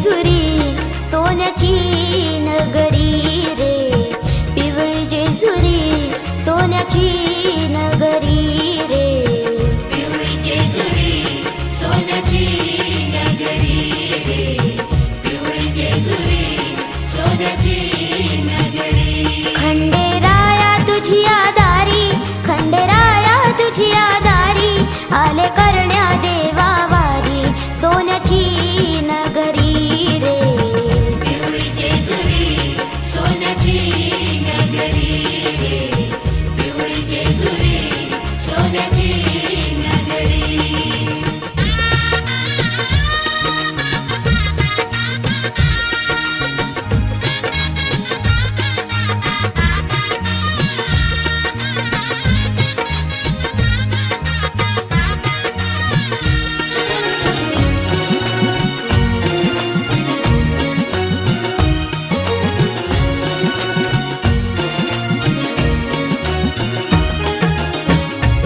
जेजुरी सोन्याची नगरी रे, पिवळी जेजुरी सोन्याची नगरी रे, पिवळी जेजुरी सोन्याची नगरी रे, पिवळी जेजुरी सोन्याची नगरी. खंडेराया तुझी आदारी, खंडेराया तुझी आदारी, आले करण्या देवा वारी सोन्याची नगरी रे, पिवळी जेजुरी सोन्याची नगरी रे, पिवळी जेजुरी सोन्याची नगरी.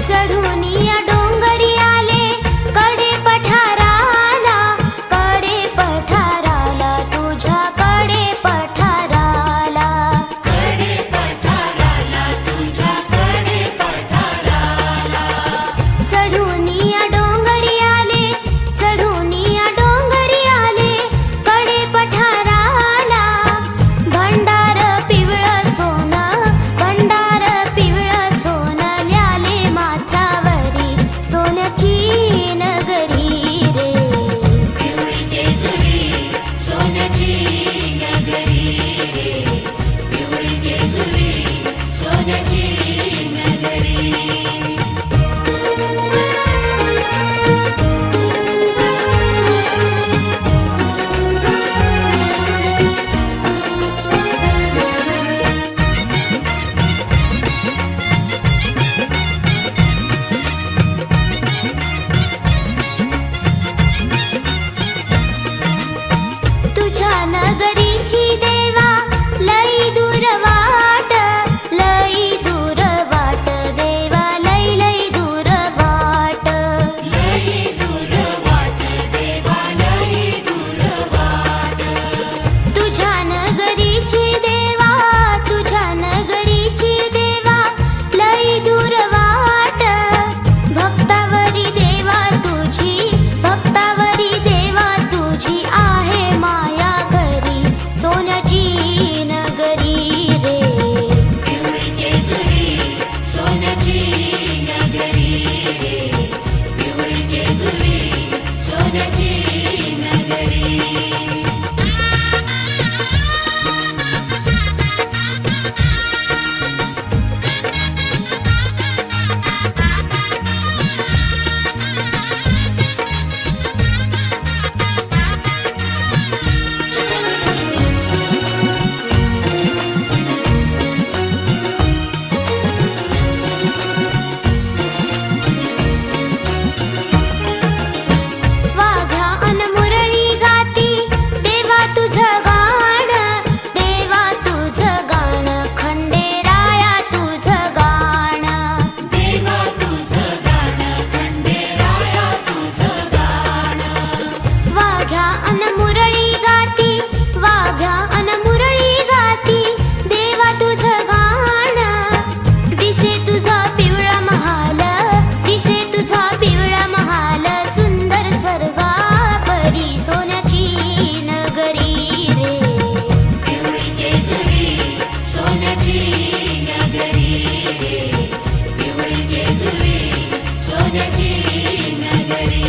चढूनिया डोंगरी आले कडे पठाराला, कडे पठाराला तुझ्या कडे पठाराला, कडे पठाराला तुझ्या कडे पठाराला. चढूनिया डोंगरी आले, चढूनिया डोंगरी आले कडे पठाराला, भंडार पिवळं सोनं, भंडार पिवळं सोनं ल्याले माथ्यावरी सोन्याची नगरी रे, पिवळी जेजुरी सोन्याची नगरी रे, पिवळी जेजुरी सोन्याची नगरी. तुझ्या नगरीची देवा लई दूर वाट, लई दूर वाट देवा, लई लई दूर वाट, लई दूर वाट देवा, लई दूर वाट. तुझ्या नगरीची देवा, तुझ्या नगरीची देवा लई दूर वाट, भक्तावरी देवा तुझी, भक्तावरी देवा तुझी आहे माया घरी सोन्याची नगरी रे, पिवळी जेजुरी सोन्याची नगरी रे, पिवळी जेजुरी सोन्याची नगरी. वाघ्या अन मुरळी गाती देवा तुझं गाण, देवा तुझं गाण, खंडेराया तुझं गाण, देवा तुझं गाणं, खंडेराया तुझं गाणं. वाघ्या अन मुरळी गाती, वाघ्या अन मुरळी गाती देवा तुझं गाण, दिसे तुझा पिवळा महाल, दिसे तुझा पिवळा महाल, सुंदर स्वर्गा परी सोन्याची नगरी रे, पिवळी जेजुरी सोन्याची नगरी रे, पिवळी जेजुरी सोन्याची नगरी.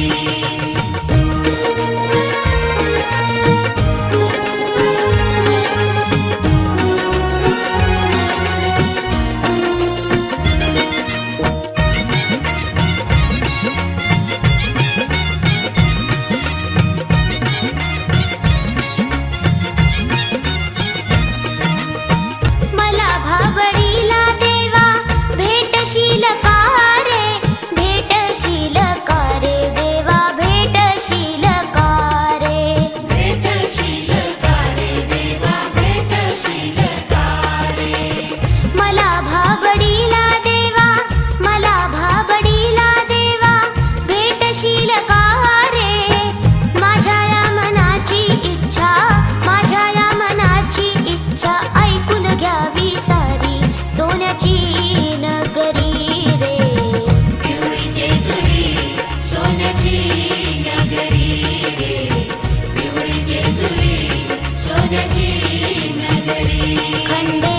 मला भाबडीला देवा भेटशील का रे, भेटशील का रे देवा, भेटशील का रे, भेटशील का रे देवा, भेटशील का रे. मला भाबडीला देवा, मला भाबडीला देवा भेटशील का रे, माझ्या या मनाची इच्छा खंडे